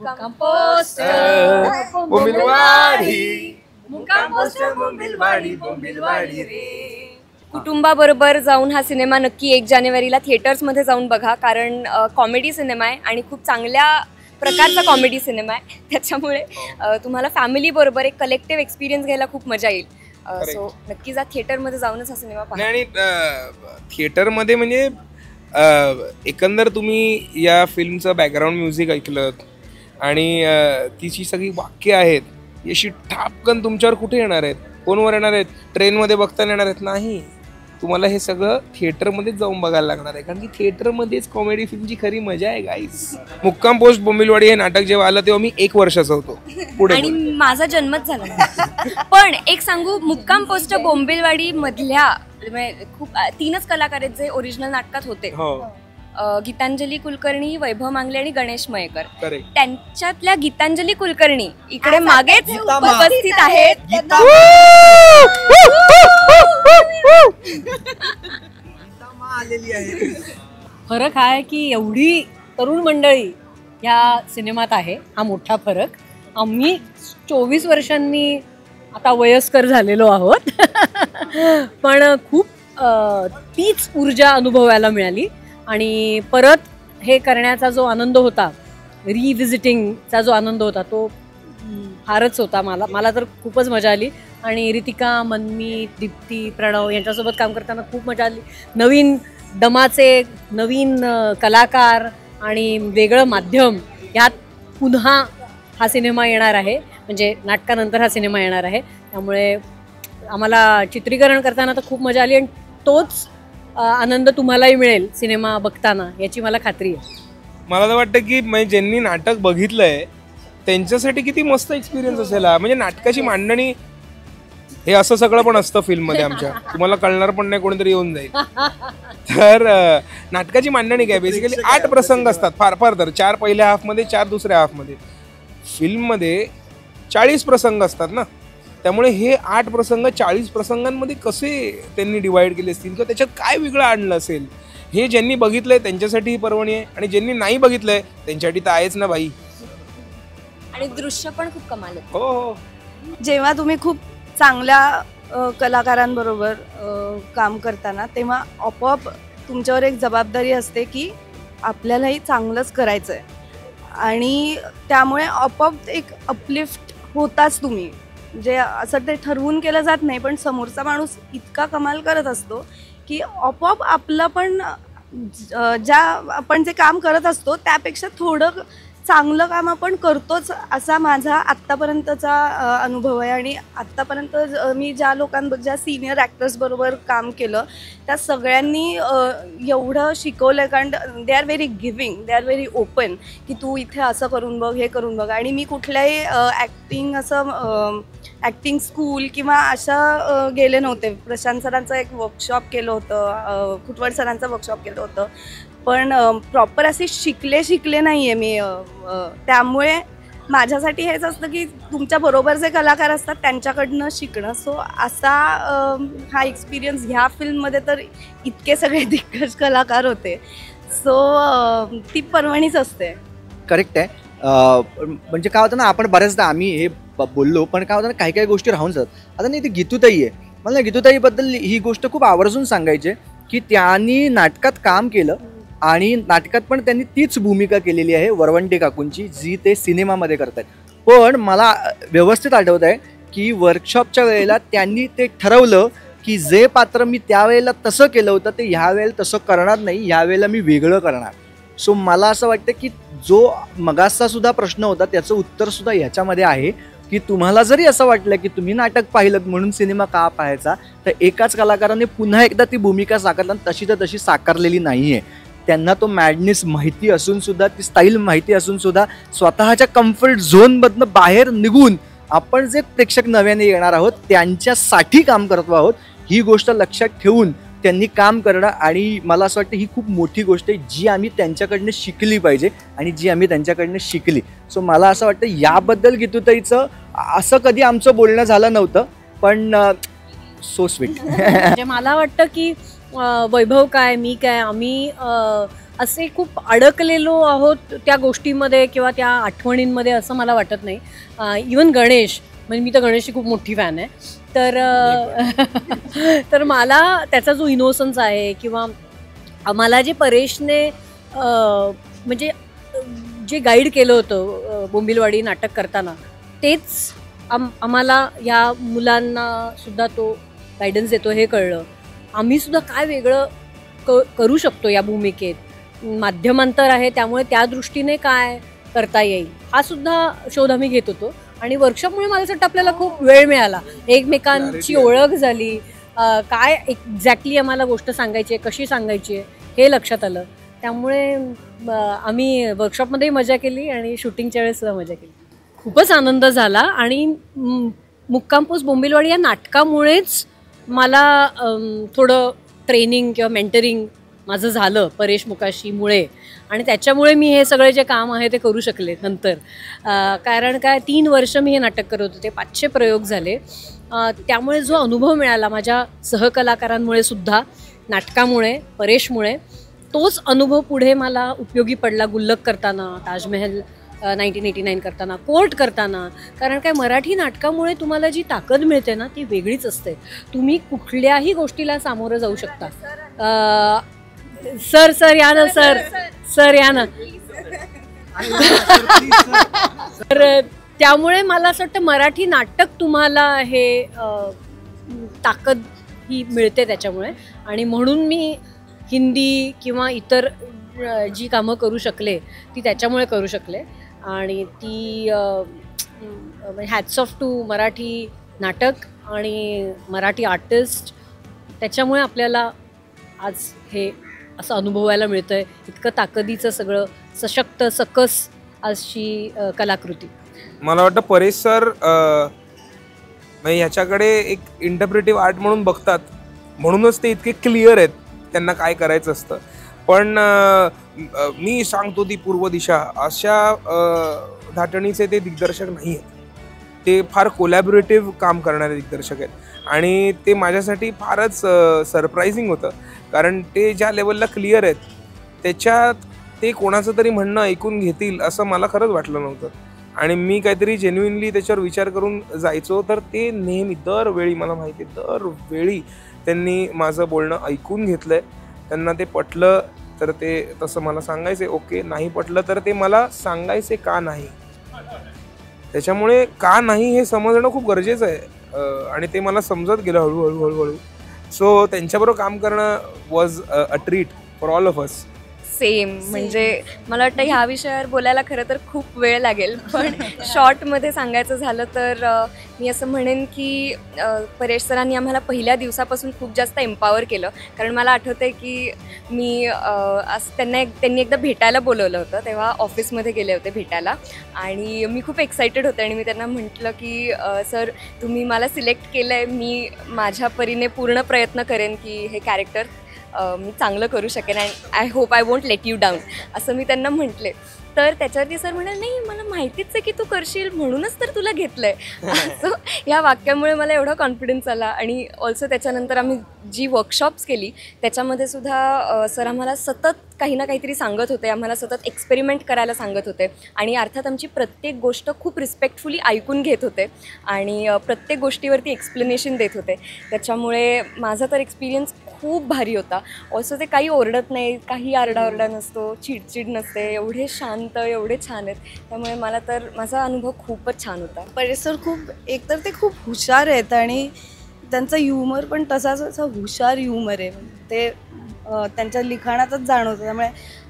मुक्काम पोस्टर बोंबिलवाडी मुक्काम पोस्टर बोंबिलवाडी रे. कुटुंबाबरोबर जाऊन हा सिनेमा नक्की 1 जानेवारीला थिएटर्समध्ये जाऊन बघा, कारण कॉमेडी सिनेमा आहे आणि खूप चांगल्या प्रकारचा कॉमेडी सिनेमा आहे. त्याच्यामुळे तुम्हाला फॅमिली बरोबर एक कलेक्टिव्ह एक्सपिरियन्स घ्यायला खूप मजा येईल. सो नक्की जा, थिएटरमध्ये जाऊनच हा सिनेमा पहा. आणि थिएटरमध्ये म्हणजे एकंदर तुम्ही या फिल्मचं बॅकग्राऊंड म्युझिक ऐकलं आणि ती जी सगळी वाक्य आहेत अशी ठापकन तुमच्यावर कुठे येणार आहेत, फोनवर येणार आहेत, ट्रेनमध्ये बघताना येणार आहेत? नाही, तुम्हाला हे सगळं थिएटरमध्येच जाऊन बघायला लागणार आहे, कारण की थिएटरमध्येच कॉमेडी फिल्मची खरी मजा आहे गाईस. मुक्काम पोस्ट बोंबिलवाडी हे नाटक जेव्हा आलं तेव्हा मी 1 वर्षाचा होतो. पुढे आणि माझा जन्मच झाला. पण एक सांगू, मुक्काम पोस्ट बोंबिलवाडी मधल्या खूप 3च कलाकार आहेत जे ओरिजिनल नाटकात होते. गीतांजली कुलकर्णी, वैभव मांगले आणि गणेश मयेकर. त्यांच्यातल्या गीतांजली कुलकर्णी इकडे मागेच उपस्थित आहेत. फरक हा आहे की एवढी तरुण मंडळी या सिनेमात आहे, हा मोठा फरक. आम्ही 24 वर्षांनी आता वयस्कर झालेलो आहोत. पण खूप तीच ऊर्जा अनुभवायला मिळाली आणि परत हे करण्याचा जो आनंद होता, रिव्हिजिटिंगचा जो आनंद होता, तो फारच होता. मला तर खूपच मजा आली. आणि रितिका, मन्मी, दीप्ती, प्रणव यांच्यासोबत काम करताना खूप मजा आली. नवीन दमाचे नवीन कलाकार आणि वेगळं माध्यम यात पुन्हा हा सिनेमा येणार आहे, म्हणजे नाटकानंतर हा सिनेमा येणार आहे. त्यामुळे आम्हाला चित्रीकरण करताना तर खूप मजा आली आणि तोच आनंद तुम्हालाही मिळेल सिनेमा बघताना, याची मला खात्री आहे. मला तर वाटतं की म्हणजे ज्यांनी नाटक बघितलंय त्यांच्यासाठी किती मस्त एक्सपिरियन्स असेल. म्हणजे नाटकाची मांडणी हे असं सगळं पण असतं फिल्ममध्ये आमच्या, तुम्हाला कळणार पण नाही, कोणीतरी येऊन जाईल. तर नाटकाची मांडणी काय, बेसिकली 8 प्रसंग असतात फार फार तर, 4 पहिल्या हाफमध्ये, 4 दुसऱ्या हाफमध्ये. फिल्ममध्ये 40 प्रसंग असतात ना, त्यामुळे हे 8 प्रसंग 40 प्रसंगांमध्ये कसे त्यांनी डिवाइड केले असतील किंवा त्याच्यात काय वेगळं आणलं असेल, हे ज्यांनी बघितलंय त्यांच्यासाठी ही पर्वणी आहे आणि ज्यांनी नाही बघितलंय त्यांच्यासाठी तर आहेच ना भाई. आणि दृश्य पण खूप कमाल आहे. हो, जेव्हा तुम्ही खूप चांगल्या कलाकारांबरोबर काम करताना तेव्हा आपोआप तुमच्यावर एक जबाबदारी असते की आपल्यालाही चांगलंच करायचं आहे आणि त्यामुळे आपोआप एक अपलिफ्ट होताच तुम्ही. जे असं ते ठरवून केलं जात नाही, पण समोरचा माणूस इतका कमाल करत असतो की आपोआप आपलं पण आपण जे काम करत असतो त्यापेक्षा थोडं चांगलं काम आपण करतोच, असा माझा आत्तापर्यंतचा अनुभव आहे. आणि आत्तापर्यंत मी ज्या सिनियर ॲक्टर्स बरोबर काम केलं त्या सगळ्यांनी एवढं शिकवलं, कारण they are very giving, they are very open की तू इथे असं करून बघ, हे करून बघ. आणि मी कुठल्याही ॲक्टिंग स्कूल किंवा अशा गेले नव्हते. प्रशांत सरांचं एक वर्कशॉप केलं होतं, खुटवड सरांचं वर्कशॉप केलं होतं, पण प्रॉपर असे शिकले नाही आहे मी. त्यामुळे माझ्यासाठी हेच असतं की तुमच्या बरोबर जे कलाकार असतात त्यांच्याकडनं शिकणं. सो असा हा एक्सपिरियन्स ह्या फिल्ममध्ये तर इतके सगळे दिग्गज कलाकार होते, सो ती पर्वणीच असते. करेक्ट आहे. म्हणजे काय होतं ना, आपण बऱ्याचदा आम्ही हे बोललो, पण काय होतं ना, काही गोष्टी राहून जातात. आता नाही, ती गीतूताई आहे, मला गीतूताईबद्दल ही गोष्ट खूप आवर्जून सांगायची की त्यांनी नाटकात काम केलं आणि नाटकात पण त्यांनी तीच भूमिका केलेली आहे वरवंटे काकूंची, जी ते सिनेमामध्ये करतात. पण मला व्यवस्थित आठवत आहे की वर्कशॉपच्या वेळेला त्यांनी ते ठरवलं की जे पात्र मी त्यावेळेला तसं केलं होतं ते ह्या वेळेला तसं करणार नाही, ह्यावेळेला मी वेगळं करणार. सो मला असं वाटतं की जो मगाचा सुद्धा प्रश्न होता त्याचं उत्तरसुद्धा ह्याच्यामध्ये आहे की तुम्हाला जरी असं वाटलं की तुम्ही नाटक पाहिलं म्हणून सिनेमा का पाहायचा, तर एकाच कलाकाराने पुन्हा एकदा ती भूमिका साकारताना तशी तर तशी साकारलेली नाही आहे. त्यांना तो मॅडनेस माहिती असून सुद्धा, ती स्टाईल माहिती असून सुद्धा स्वतःच्या कम्फर्ट झोनमधनं बाहेर निघून आपण जे प्रेक्षक नव्याने येणार आहोत त्यांच्यासाठी काम करतो आहोत, ही गोष्ट लक्षात ठेवून त्यांनी काम करणं. आणि मला असं वाटतं ही खूप मोठी गोष्ट आहे जी आम्ही त्यांच्याकडनं शिकली पाहिजे आणि जी आम्ही त्यांच्याकडनं शिकली. सो मला असं वाटतं याबद्दल गीतूताईचं असं कधी आमचं बोलणं झालं नव्हतं, पण सो स्वीट. म्हणजे मला वाटतं की वैभव काय, मी काय, आम्ही असे खूप अडकलेलो आहोत त्या गोष्टीमध्ये किंवा त्या आठवणींमध्ये असं मला वाटत नाही. इवन गणेश, म्हणजे मी तर गणेशची खूप मोठी फॅन आहे, तर मला त्याचा जो इनोसन्स आहे किंवा आम्हाला जे परेशने म्हणजे जे गाईड केलं होतं बोंबिलवाडी नाटक करताना, तेच आम्हाला या मुलांना सुद्धा तो गायडन्स देतो हे कळलं. आम्ही सुद्धा काय वेगळं करू शकतो या भूमिकेत, माध्यमांतर आहे त्यामुळे त्या दृष्टीने काय करता येईल हा सुद्धा शोध आम्ही घेत होतो. आणि वर्कशॉपमुळे मला असं वाटतं आपल्याला खूप वेळ मिळाला, एकमेकांची ओळख झाली, काय एक्झॅक्टली आम्हाला गोष्ट सांगायची आहे, कशी सांगायची आहे हे लक्षात आलं. त्यामुळे आम्ही वर्कशॉपमध्येही मजा केली आणि शूटिंगच्या वेळेस सुद्धा मजा केली. खूपच आनंद झाला. आणि मुक्काम पोस्ट बोंबिलवाडी या नाटकामुळेच मला थोडं ट्रेनिंग किंवा मेंटरिंग माझं झालं परेश मुकाशीमुळे, आणि त्याच्यामुळे मी हे सगळे जे काम आहे ते करू शकले नंतर. कारण काय 3 वर्ष मी हे नाटक करत होते, 500 प्रयोग झाले. त्यामुळे जो अनुभव मिळाला माझ्या सहकलाकारांमुळे सुद्धा, नाटकामुळे, परेशमुळे, तोच अनुभव पुढे मला उपयोगी पडला. गुल्लक करताना, ताजमहल 1989 करताना, कोर्ट करताना. कारण काय मराठी नाटकामुळे तुम्हाला जी ताकद मिळते ना ती वेगळीच असते. तुम्ही कुठल्याही गोष्टीला सामोरं जाऊ शकता. सर या ना, सर या ना. तर त्यामुळे मला असं वाटतं मराठी नाटक तुम्हाला हे ताकद ही मिळते त्याच्यामुळे. आणि म्हणून मी हिंदी किंवा इतर जी कामं करू शकले ती त्याच्यामुळे करू शकले. आणि ती हॅट्स ऑफ टू मराठी नाटक आणि मराठी आर्टिस्ट. त्याच्यामुळे आपल्याला आज हे असं अनुभवायला मिळतं आहे, इतकं ताकदीचं सगळं सशक्त सकस अशी कलाकृती. मला वाटतं परेश सर ह्याच्याकडे एक इंटरप्रेटिव्ह आर्ट म्हणून बघतात, म्हणूनच ते इतके क्लिअर आहेत त्यांना काय करायचं असतं. पण मी सांगतो ती पूर्व दिशा अशा धाटणीचे ते दिग्दर्शक नाही आहेत. ते फार कोलॅबोरेटिव्ह काम करणारे दिग्दर्शक आहेत आणि ते माझ्यासाठी फारच सरप्रायझिंग होतं. कारण ते ज्या लेवलला क्लिअर आहेत त्याच्यात ते कोणाचं तरी म्हणणं ऐकून घेतील असं मला खरंच वाटलं नव्हतं. आणि मी काहीतरी जेन्युइनली त्याच्यावर विचार करून जायचो, तर ते नेहमी दरवेळी, मला माहिती आहे, दरवेळी त्यांनी माझं बोलणं ऐकून घेतलंय. त्यांना ते पटलं तर ते तसं मला सांगायचे, ओके. नाही पटलं तर ते मला सांगायचे का नाही. त्याच्यामुळे का नाही हे समजणं खूप गरजेचं आहे आणि ते मला समजत गेलं हळूहळू. सो त्यांच्याबरोबर काम करणं was a treat for all of us. Same. म्हणजे मला वाटतं ह्या विषयावर बोलायला खरं तर खूप वेळ लागेल, पण शॉर्टमध्ये सांगायचं झालं तर मी असं म्हणेन की परेश सरांनी आम्हाला पहिल्या दिवसापासून खूप जास्त एम्पॉवर केलं. कारण मला आठवतं आहे की मी त्यांनी एकदा भेटायला बोलवलं होतं, तेव्हा ऑफिसमध्ये गेले होते भेटायला आणि मी खूप एक्सायटेड होते. आणि मी त्यांना म्हटलं की सर तुम्ही मला सिलेक्ट केलं आहे, मी माझ्या परीने पूर्ण प्रयत्न करेन की हे कॅरेक्टर मी चांगलं करू शकेन and I hope I won't let you down असं मी त्यांना म्हटले. तर त्याच्यावरती सर म्हणाले, नाही मला माहितीच आहे की तू करशील म्हणूनच तर तुला घेतलं आहे. असं ह्या वाक्यामुळे मला एवढा कॉन्फिडन्स आला. आणि ऑल्सो त्याच्यानंतर आम्ही जी वर्कशॉप्स केली त्याच्यामध्ये सुद्धा सर आम्हाला सतत काही ना काहीतरी सांगत होते, आम्हाला सतत एक्सपेरिमेंट करायला सांगत होते आणि अर्थात आमची प्रत्येक गोष्ट खूप रिस्पेक्टफुली ऐकून घेत होते आणि प्रत्येक गोष्टीवरती एक्सप्लेनेशन देत होते. त्याच्यामुळे माझा तर एक्सपिरियन्स खूप भारी होता. ऑल्सो ते काही ओरडत नाही, काही आरडाओरडा नसतो, चिडचिड नसते, एवढे शांत, एवढे छान आहेत. त्यामुळे मला तर माझा अनुभव खूपच छान होता. परेश सर एकतर ते खूप हुशार आहेत आणि त्यांचा ह्युमर पण तसाच असा हुशार ह्युमर आहे. ते त्यांच्या लिखाणातच जाणवतं. त्यामुळे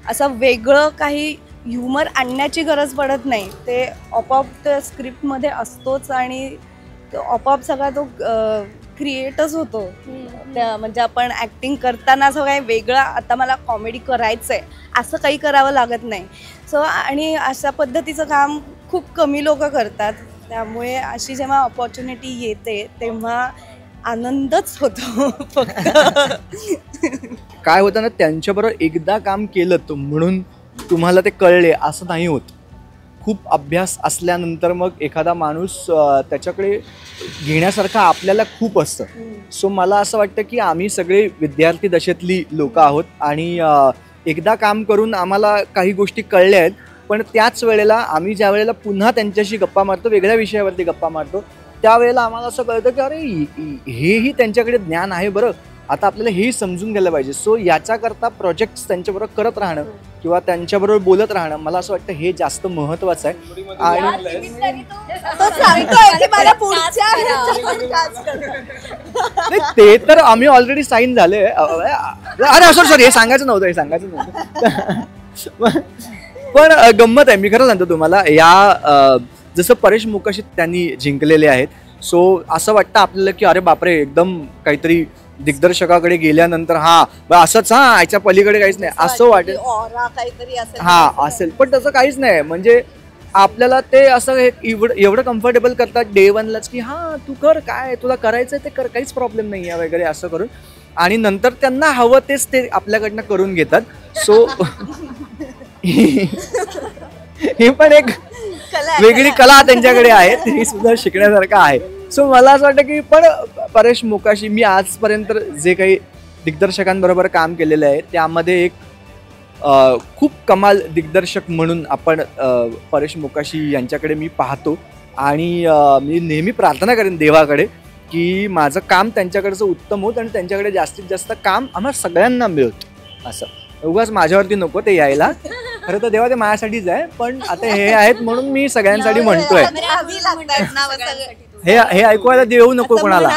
असं वेगळं काही ह्युमर आणण्याची गरज पडत नाही. ते आपोआप त्या स्क्रिप्टमध्ये असतोच आणि आपोआप सगळा तो क्रिएटच होतो. त्या म्हणजे आपण ॲक्टिंग करताना असं काही वेगळं आता मला कॉमेडी करायचं आहे असं काही करावं लागत नाही. सो आणि अशा पद्धतीचं काम खूप कमी लोक करतात. त्यामुळे अशी जेव्हा ऑपॉर्च्युनिटी येते तेव्हा आनंदच होतो फक्त. काय होतं ना, त्यांच्याबरोबर एकदा काम केलं म्हणून तुम्हाला ते कळले असं नाही होत. खूप अभ्यास असल्यानंतर मग एखादा माणूस त्याच्याकडे घेण्यासारखं आपल्याला खूप असतं. सो मला असं वाटतं की आम्ही सगळे विद्यार्थी दशेतली लोक आहोत आणि एकदा काम करून आम्हाला काही गोष्टी कळल्या आहेत, पण त्याच वेळेला आम्ही ज्या वेळेला पुन्हा त्यांच्याशी गप्पा मारतो, वेगळ्या विषयावरती गप्पा मारतो, त्यावेळेला आम्हाला असं कळतं की अरे हेही त्यांच्याकडे ज्ञान आहे बरं, आता आपल्याला हेही समजून घ्यायला पाहिजे. सो याच्याकरता प्रोजेक्ट्स त्यांच्याबरोबर करत राहणं किंवा त्यांच्याबरोबर बोलत राहणं मला असं वाटतं हे जास्त महत्त्वाचं आहे. आणि ते तर आम्ही ऑलरेडी साईन झाले. अरे सॉरी हे सांगायचं नव्हतं. पण गंमत आहे, मी खरं सांगतो तुम्हाला, या जसं परेश मुकाशी त्यांनी जिंकलेले आहेत, सो असं वाटतं आपल्याला की अरे बापरे एकदम काहीतरी दिग्दर्शकाकडे गेल्यानंतर असंच याच्या पलीकडे काहीच नाही असं वाटेल, असेल. पण तसं काहीच नाही. म्हणजे आपल्याला ते असं एवढं कम्फर्टेबल करतात डे वनलाच की तू कर, काय तुला करायचंय ते कर, काहीच प्रॉब्लेम नाही आहे वगैरे असं करून, आणि नंतर त्यांना हवं तेच ते आपल्याकडनं करून घेतात. सो ही पण एक वेगळी कला त्यांच्याकडे आहे, ती सुद्धा शिकण्यासारखं आहे. सो मला असं वाटतं की पण परेश मुकाशी, मी आजपर्यंत जे काही दिग्दर्शकांबरोबर काम केलेलं आहे त्यामध्ये एक खूप कमाल दिग्दर्शक म्हणून आपण परेश मुकाशी यांच्याकडे मी पाहतो. आणि मी नेहमी प्रार्थना करेन देवाकडे की माझं काम त्यांच्याकडचं उत्तम होत आणि त्यांच्याकडे जास्तीत जास्त काम आम्हाला सगळ्यांना मिळत. असं उगाच माझ्यावरती नको ते यायला, खरं तर देवा ते माझ्यासाठीच आहे, पण आता हे आहेत म्हणून मी सगळ्यांसाठी म्हणतोय. हे ऐकवायला देऊ नको कोणाला.